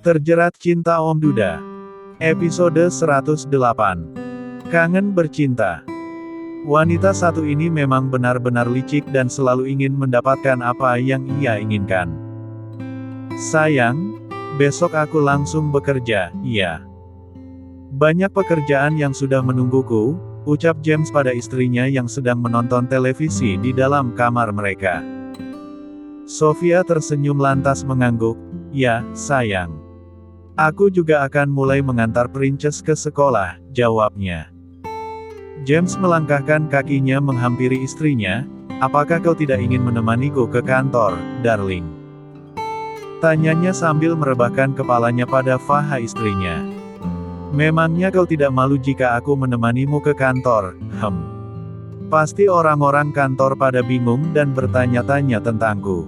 Terjerat Cinta Om Duda. Episode 108. Kangen Bercinta. Wanita satu ini memang benar-benar licik dan selalu ingin mendapatkan apa yang ia inginkan. Sayang, besok aku langsung bekerja, iya. Banyak pekerjaan yang sudah menungguku, ucap James pada istrinya yang sedang menonton televisi di dalam kamar mereka. Sofia tersenyum lantas mengangguk, ya, sayang. Aku juga akan mulai mengantar Princess ke sekolah, jawabnya. James melangkahkan kakinya menghampiri istrinya, apakah kau tidak ingin menemaniku ke kantor, darling? Tanyanya sambil merebahkan kepalanya pada paha istrinya. Memangnya kau tidak malu jika aku menemanimu ke kantor, Pasti orang-orang kantor pada bingung dan bertanya-tanya tentangku.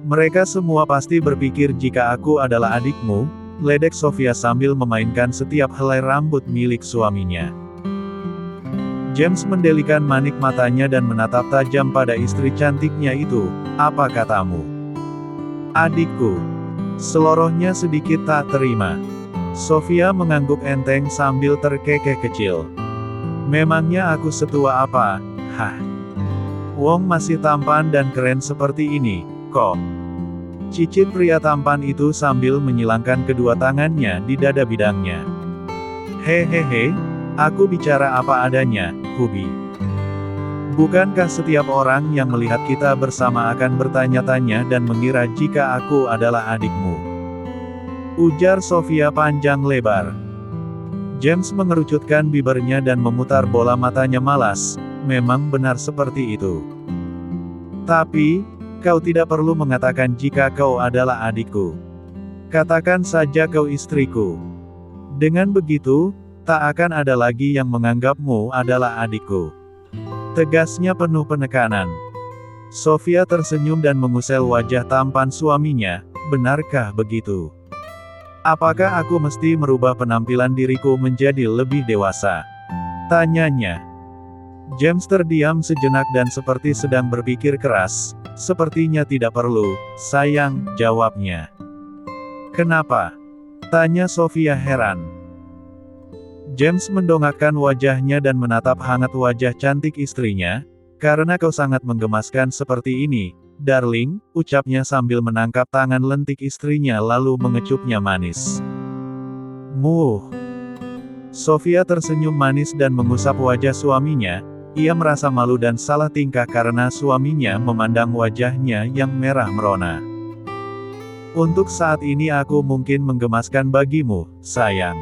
Mereka semua pasti berpikir jika aku adalah adikmu, ledek Sofia sambil memainkan setiap helai rambut milik suaminya. James mendelikan manik matanya dan menatap tajam pada istri cantiknya itu, apa katamu? Adikku. Selorohnya sedikit tak terima. Sofia mengangguk enteng sambil terkekeh kecil. Memangnya aku setua apa? Wong masih tampan dan keren seperti ini, kok. Cicit pria tampan itu sambil menyilangkan kedua tangannya di dada bidangnya. Hehehe, aku bicara apa adanya, Hubi. Bukankah setiap orang yang melihat kita bersama akan bertanya-tanya dan mengira jika aku adalah adikmu? Ujar Sofia panjang lebar. James mengerucutkan bibirnya dan memutar bola matanya malas, memang benar seperti itu. Tapi, kau tidak perlu mengatakan jika kau adalah adikku. Katakan saja kau istriku. Dengan begitu, tak akan ada lagi yang menganggapmu adalah adikku. Tegasnya penuh penekanan. Sofia tersenyum dan mengusel wajah tampan suaminya, benarkah begitu? Apakah aku mesti merubah penampilan diriku menjadi lebih dewasa? Tanyanya. James terdiam sejenak dan seperti sedang berpikir keras. Sepertinya tidak perlu, sayang, jawabnya. Kenapa? Tanya Sofia heran. James mendongakkan wajahnya dan menatap hangat wajah cantik istrinya. Karena kau sangat menggemaskan seperti ini, darling, ucapnya sambil menangkap tangan lentik istrinya lalu mengecupnya manis. Muh. Sofia tersenyum manis dan mengusap wajah suaminya. Ia merasa malu dan salah tingkah karena suaminya memandang wajahnya yang merah merona. Untuk saat ini aku mungkin menggemaskan bagimu, sayang.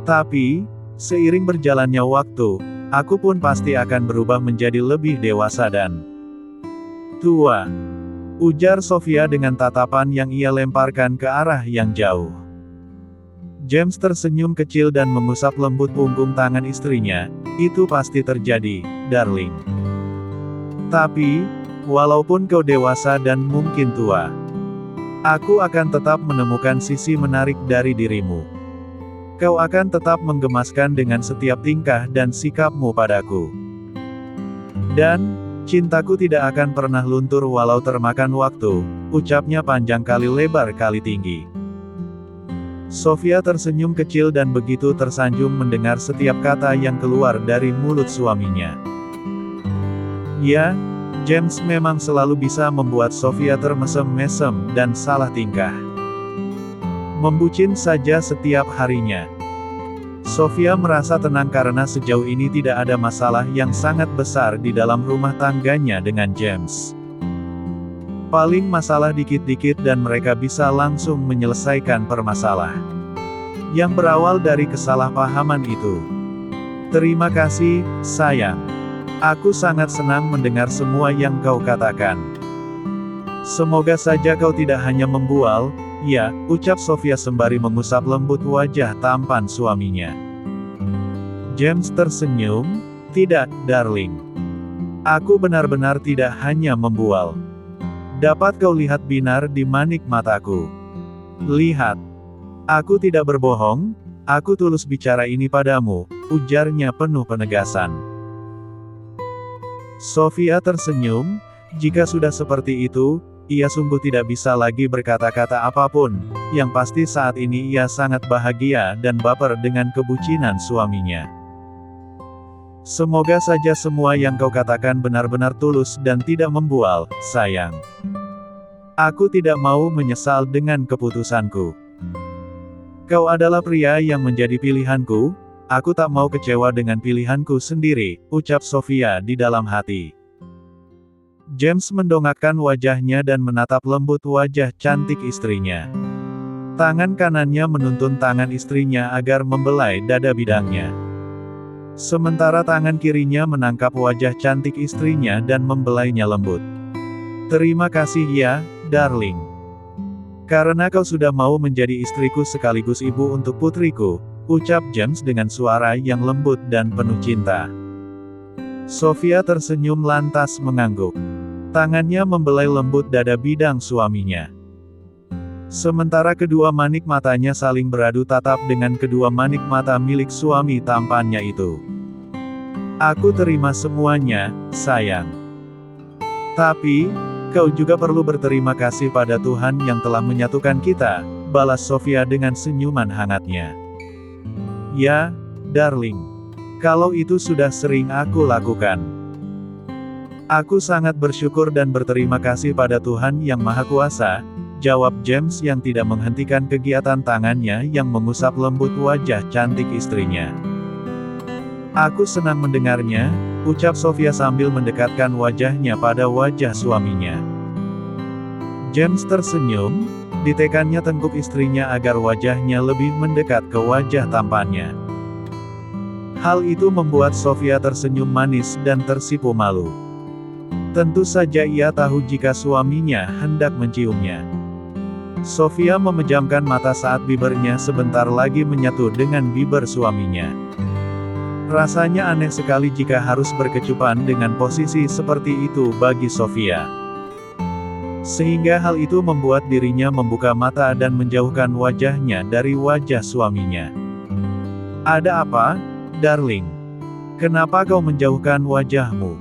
Tapi, seiring berjalannya waktu, aku pun pasti akan berubah menjadi lebih dewasa dan tua. Ujar Sofia dengan tatapan yang ia lemparkan ke arah yang jauh. James tersenyum kecil dan mengusap lembut punggung tangan istrinya, itu pasti terjadi, darling. Tapi, walaupun kau dewasa dan mungkin tua, aku akan tetap menemukan sisi menarik dari dirimu. Kau akan tetap menggemaskan dengan setiap tingkah dan sikapmu padaku. Dan, cintaku tidak akan pernah luntur walau termakan waktu, ucapnya panjang kali lebar kali tinggi. Sofia tersenyum kecil dan begitu tersanjung mendengar setiap kata yang keluar dari mulut suaminya. Ya, James memang selalu bisa membuat Sofia termesem-mesem dan salah tingkah. Membucin saja setiap harinya. Sofia merasa tenang karena sejauh ini tidak ada masalah yang sangat besar di dalam rumah tangganya dengan James. Paling masalah dikit-dikit dan mereka bisa langsung menyelesaikan permasalahan yang berawal dari kesalahpahaman itu. Terima kasih, sayang. Aku sangat senang mendengar semua yang kau katakan. Semoga saja kau tidak hanya membual, ya, ucap Sofia sembari mengusap lembut wajah tampan suaminya. James tersenyum, tidak, darling. Aku benar-benar tidak hanya membual. Dapat kau lihat binar di manik mataku. Lihat. Aku tidak berbohong, aku tulus bicara ini padamu, ujarnya penuh penegasan. Sofia tersenyum, jika sudah seperti itu, ia sungguh tidak bisa lagi berkata-kata apapun. Yang pasti saat ini ia sangat bahagia dan baper dengan kebucinan suaminya. Semoga saja semua yang kau katakan benar-benar tulus dan tidak membual, sayang. Aku tidak mau menyesal dengan keputusanku. Kau adalah pria yang menjadi pilihanku, aku tak mau kecewa dengan pilihanku sendiri, ucap Sofia di dalam hati. James mendongakkan wajahnya dan menatap lembut wajah cantik istrinya. Tangan kanannya menuntun tangan istrinya agar membelai dada bidangnya. Sementara tangan kirinya menangkap wajah cantik istrinya dan membelainya lembut. Terima kasih ya, darling. Karena kau sudah mau menjadi istriku sekaligus ibu untuk putriku, ucap James dengan suara yang lembut dan penuh cinta. Sofia tersenyum lantas mengangguk. Tangannya membelai lembut dada bidang suaminya. Sementara kedua manik matanya saling beradu tatap dengan kedua manik mata milik suami tampannya itu. Aku terima semuanya, sayang. Tapi, kau juga perlu berterima kasih pada Tuhan yang telah menyatukan kita, balas Sofia dengan senyuman hangatnya. Ya, darling. Kalau itu sudah sering aku lakukan. Aku sangat bersyukur dan berterima kasih pada Tuhan yang Maha Kuasa, jawab James yang tidak menghentikan kegiatan tangannya yang mengusap lembut wajah cantik istrinya. Aku senang mendengarnya, ucap Sofia sambil mendekatkan wajahnya pada wajah suaminya. James tersenyum, ditekannya tengkuk istrinya agar wajahnya lebih mendekat ke wajah tampannya. Hal itu membuat Sofia tersenyum manis dan tersipu malu. Tentu saja ia tahu jika suaminya hendak menciumnya. Sofia memejamkan mata saat bibirnya sebentar lagi menyatu dengan bibir suaminya. Rasanya aneh sekali jika harus berkecupan dengan posisi seperti itu bagi Sofia. Sehingga hal itu membuat dirinya membuka mata dan menjauhkan wajahnya dari wajah suaminya. Ada apa, darling? Kenapa kau menjauhkan wajahmu?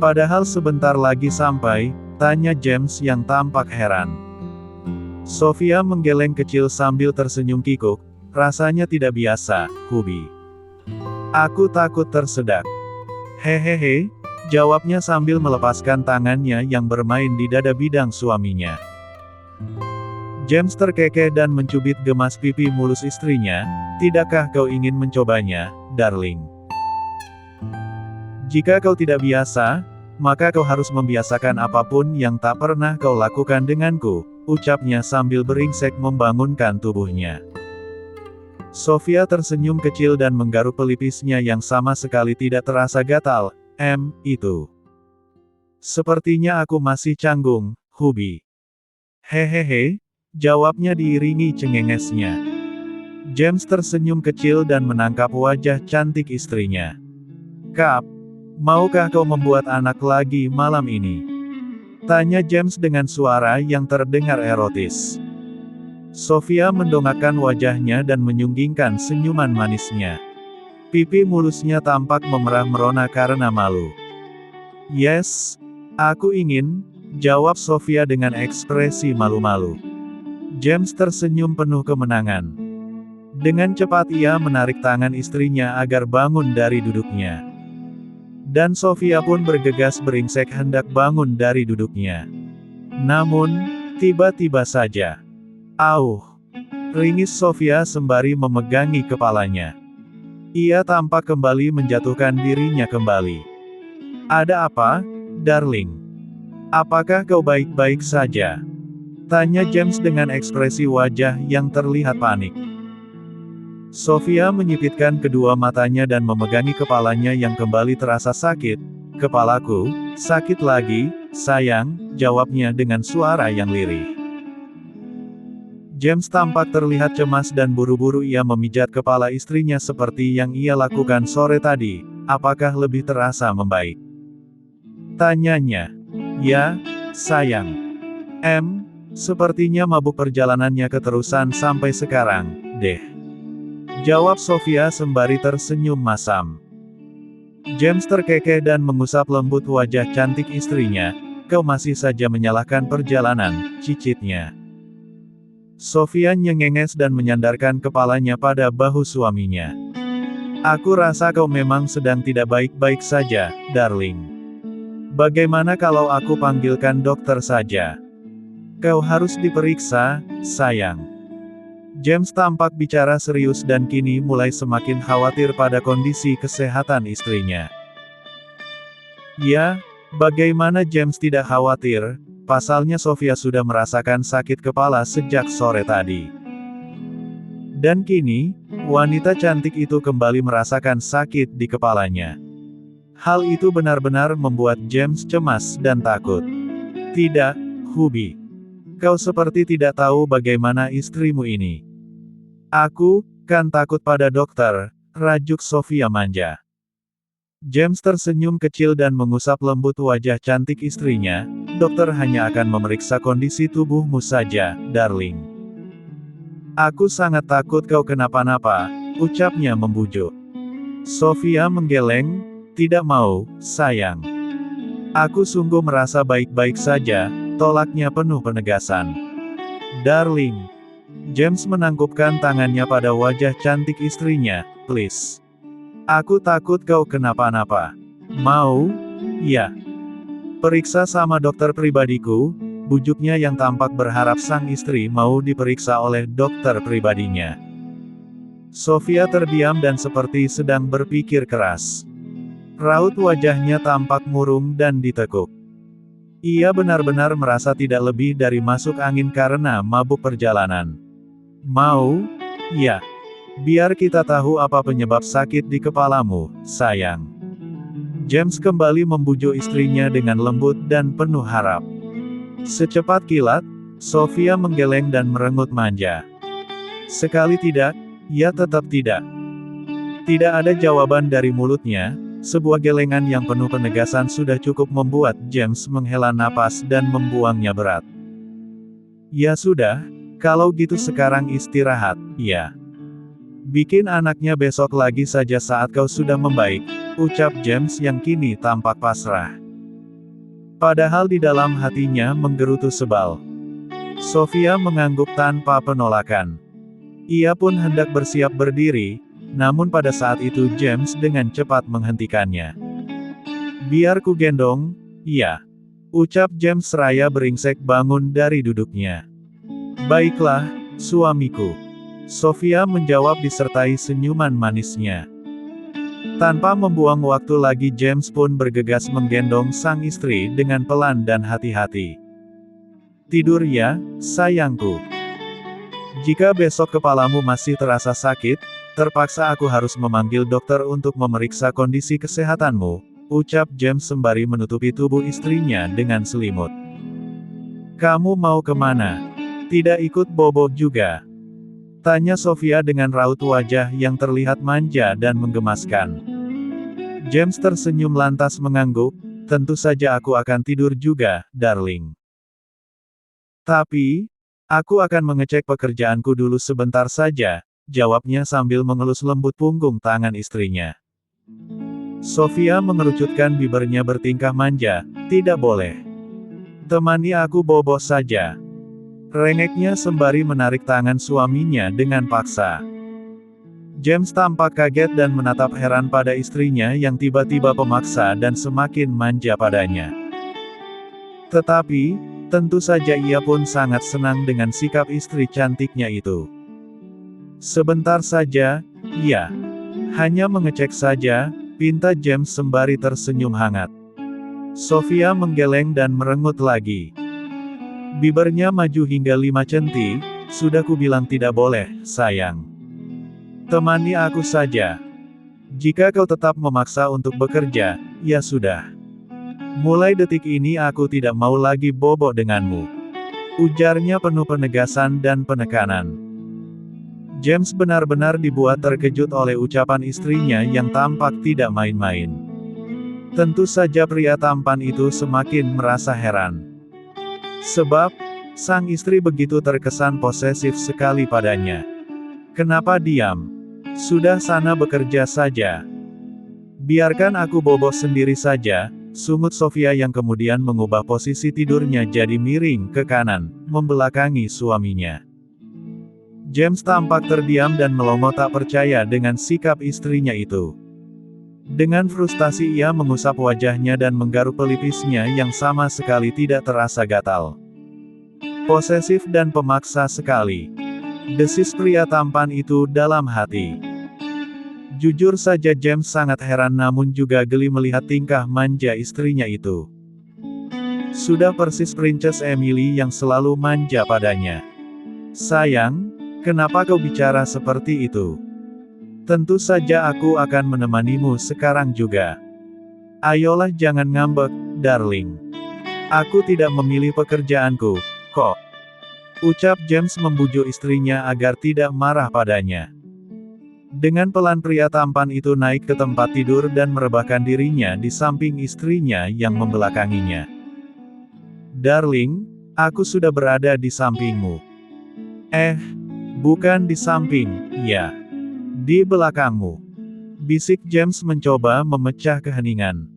Padahal sebentar lagi sampai, tanya James yang tampak heran. Sofia menggeleng kecil sambil tersenyum kikuk, rasanya tidak biasa, Hubi. Aku takut tersedak. Hehehe, jawabnya sambil melepaskan tangannya yang bermain di dada bidang suaminya. James terkekeh dan mencubit gemas pipi mulus istrinya, tidakkah kau ingin mencobanya, darling? Jika kau tidak biasa, maka kau harus membiasakan apapun yang tak pernah kau lakukan denganku, ucapnya sambil beringsek membangunkan tubuhnya. Sofia tersenyum kecil dan menggaruk pelipisnya yang sama sekali tidak terasa gatal. Itu. Sepertinya aku masih canggung, Hubi. Hehehe, jawabnya diiringi cengengesnya. James tersenyum kecil dan menangkap wajah cantik istrinya. Kap, maukah kau membuat anak lagi malam ini? Tanya James dengan suara yang terdengar erotis. Sofia mendongakkan wajahnya dan menyunggingkan senyuman manisnya. Pipi mulusnya tampak memerah merona karena malu. Yes, aku ingin, jawab Sofia dengan ekspresi malu-malu. James tersenyum penuh kemenangan. Dengan cepat ia menarik tangan istrinya agar bangun dari duduknya. Dan Sofia pun bergegas beringsek hendak bangun dari duduknya. Namun, tiba-tiba saja. Auh! Ringis Sofia sembari memegangi kepalanya. Ia tampak kembali menjatuhkan dirinya kembali. Ada apa, darling? Apakah kau baik-baik saja? Tanya James dengan ekspresi wajah yang terlihat panik. Sofia menyipitkan kedua matanya dan memegangi kepalanya yang kembali terasa sakit. Kepalaku, sakit lagi, sayang, jawabnya dengan suara yang lirih. James tampak terlihat cemas dan buru-buru ia memijat kepala istrinya seperti yang ia lakukan sore tadi. Apakah lebih terasa membaik? Tanyanya. Ya, sayang. Sepertinya mabuk perjalanannya keterusan sampai sekarang, deh. Jawab Sofia sembari tersenyum masam. James terkekeh dan mengusap lembut wajah cantik istrinya. kau masih saja menyalahkan perjalanan, cicitnya. Sofia nyengenges dan menyandarkan kepalanya pada bahu suaminya. Aku rasa kau memang sedang tidak baik-baik saja, darling. Bagaimana kalau aku panggilkan dokter saja? Kau harus diperiksa, sayang. James tampak bicara serius dan kini mulai semakin khawatir pada kondisi kesehatan istrinya. Ya, bagaimana James tidak khawatir? Pasalnya Sofia sudah merasakan sakit kepala sejak sore tadi. Dan kini, wanita cantik itu kembali merasakan sakit di kepalanya. Hal itu benar-benar membuat James cemas dan takut. Tidak, Hubi. Kau seperti tidak tahu bagaimana istrimu ini. Aku, kan takut pada dokter, rajuk Sofia manja. James tersenyum kecil dan mengusap lembut wajah cantik istrinya. Dokter hanya akan memeriksa kondisi tubuhmu saja, darling. Aku sangat takut kau kenapa-napa, ucapnya membujuk. Sofia menggeleng, tidak mau, sayang. Aku sungguh merasa baik-baik saja, tolaknya penuh penegasan. Darling. James menangkupkan tangannya pada wajah cantik istrinya, please. Aku takut kau kenapa-napa. Mau? Ya. Periksa sama dokter pribadiku, bujuknya yang tampak berharap sang istri mau diperiksa oleh dokter pribadinya. Sofia terdiam dan seperti sedang berpikir keras. Raut wajahnya tampak murung dan ditekuk. Ia benar-benar merasa tidak lebih dari masuk angin karena mabuk perjalanan. Mau? Ya. Biar kita tahu apa penyebab sakit di kepalamu, sayang. James kembali membujuk istrinya dengan lembut dan penuh harap. Secepat kilat, Sofia menggeleng dan merengut manja. Sekali tidak, ia tetap tidak. Tidak ada jawaban dari mulutnya, sebuah gelengan yang penuh penegasan sudah cukup membuat James menghela napas dan membuangnya berat. Ya sudah, kalau gitu sekarang istirahat, ya. Bikin anaknya besok lagi saja saat kau sudah membaik, ucap James yang kini tampak pasrah. Padahal di dalam hatinya menggerutu sebal. Sofia mengangguk tanpa penolakan. Ia pun hendak bersiap berdiri, namun pada saat itu James dengan cepat menghentikannya. Biar ku gendong, ya. Ucap James seraya beringsek bangun dari duduknya. Baiklah, suamiku. Sofia menjawab disertai senyuman manisnya. Tanpa membuang waktu lagi James pun bergegas menggendong sang istri dengan pelan dan hati-hati. Tidur ya, sayangku. Jika besok kepalamu masih terasa sakit, terpaksa aku harus memanggil dokter untuk memeriksa kondisi kesehatanmu, ucap James sembari menutupi tubuh istrinya dengan selimut. Kamu mau kemana? Tidak ikut bobo juga? Tanya Sofia dengan raut wajah yang terlihat manja dan menggemaskan. James tersenyum lantas mengangguk, tentu saja aku akan tidur juga, darling. Tapi, aku akan mengecek pekerjaanku dulu sebentar saja, jawabnya sambil mengelus lembut punggung tangan istrinya. Sofia mengerucutkan bibirnya bertingkah manja, tidak boleh. Temani aku bobo saja. Rengeknya sembari menarik tangan suaminya dengan paksa. James tampak kaget dan menatap heran pada istrinya yang tiba-tiba pemaksa dan semakin manja padanya. Tetapi, tentu saja ia pun sangat senang dengan sikap istri cantiknya itu. Sebentar saja, ya. Hanya mengecek saja, pinta James sembari tersenyum hangat. Sofia menggeleng dan merengut lagi. Bibirnya maju hingga 5 cm, sudah kubilang tidak boleh, sayang. Temani aku saja. Jika kau tetap memaksa untuk bekerja, ya sudah. Mulai detik ini aku tidak mau lagi bobo denganmu. Ujarnya penuh penegasan dan penekanan. James benar-benar dibuat terkejut oleh ucapan istrinya yang tampak tidak main-main. Tentu saja pria tampan itu semakin merasa heran. Sebab, sang istri begitu terkesan posesif sekali padanya. Kenapa diam? Sudah sana bekerja saja. Biarkan aku bobo sendiri saja, Sungut Sofia yang kemudian mengubah posisi tidurnya jadi miring ke kanan, membelakangi suaminya. James tampak terdiam dan melongo tak percaya dengan sikap istrinya itu. Dengan frustasi ia mengusap wajahnya dan menggaruk pelipisnya yang sama sekali tidak terasa gatal. Posesif dan pemaksa sekali, desis pria tampan itu dalam hati. Jujur saja James sangat heran namun juga geli melihat tingkah manja istrinya itu. Sudah persis Princess Emily yang selalu manja padanya. Sayang, kenapa kau bicara seperti itu? Tentu saja aku akan menemanimu sekarang juga. Ayolah jangan ngambek, darling. Aku tidak memilih pekerjaanku, kok. Ucap James membujuk istrinya agar tidak marah padanya. Dengan pelan pria tampan itu naik ke tempat tidur dan merebahkan dirinya di samping istrinya yang membelakanginya. Darling, aku sudah berada di sampingmu. Bukan di samping, ya. Di belakangmu. Bisik James mencoba memecah keheningan.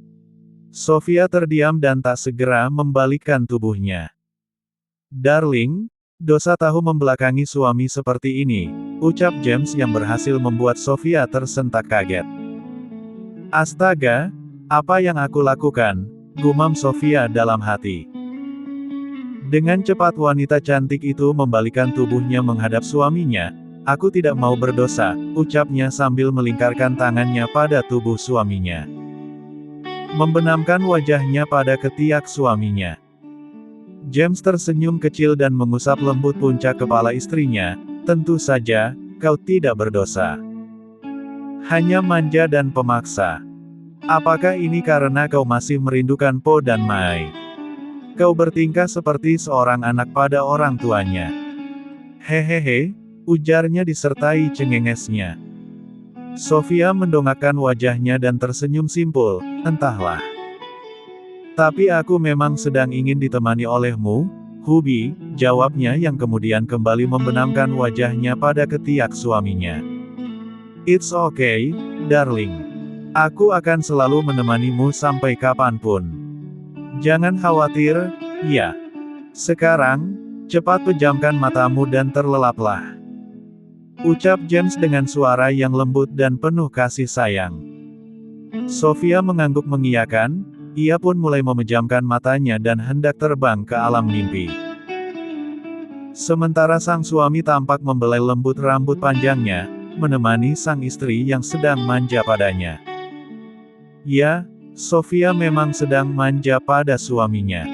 Sofia terdiam dan tak segera membalikkan tubuhnya. Darling, dosa tahu membelakangi suami seperti ini, ucap James yang berhasil membuat Sofia tersentak kaget. Astaga, apa yang aku lakukan, gumam Sofia dalam hati. Dengan cepat wanita cantik itu membalikkan tubuhnya menghadap suaminya. Aku tidak mau berdosa, ucapnya sambil melingkarkan tangannya pada tubuh suaminya. Membenamkan wajahnya pada ketiak suaminya. James tersenyum kecil dan mengusap lembut puncak kepala istrinya. Tentu saja, kau tidak berdosa. Hanya manja dan pemaksa. Apakah ini karena kau masih merindukan Po dan Mai? Kau bertingkah seperti seorang anak pada orang tuanya. Hehehe, ujarnya disertai cengengesnya. Sofia mendongakkan wajahnya dan tersenyum simpul, entahlah. Tapi aku memang sedang ingin ditemani olehmu, Hubi, jawabnya yang kemudian kembali membenamkan wajahnya pada ketiak suaminya. It's okay, darling. Aku akan selalu menemanimu sampai kapanpun. Jangan khawatir, ya. Sekarang, cepat pejamkan matamu dan terlelaplah. Ucap James dengan suara yang lembut dan penuh kasih sayang. Sofia mengangguk mengiyakan. Ia pun mulai memejamkan matanya dan hendak terbang ke alam mimpi. Sementara sang suami tampak membelai lembut rambut panjangnya, menemani sang istri yang sedang manja padanya. Ya, Sofia memang sedang manja pada suaminya.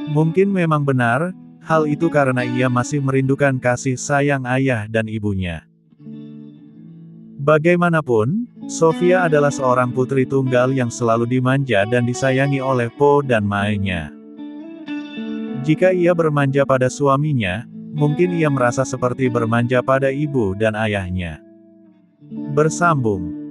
Mungkin memang benar, hal itu karena ia masih merindukan kasih sayang ayah dan ibunya. Bagaimanapun, Sofia adalah seorang putri tunggal yang selalu dimanja dan disayangi oleh Po dan Mai-nya. Jika ia bermanja pada suaminya, mungkin ia merasa seperti bermanja pada ibu dan ayahnya. Bersambung.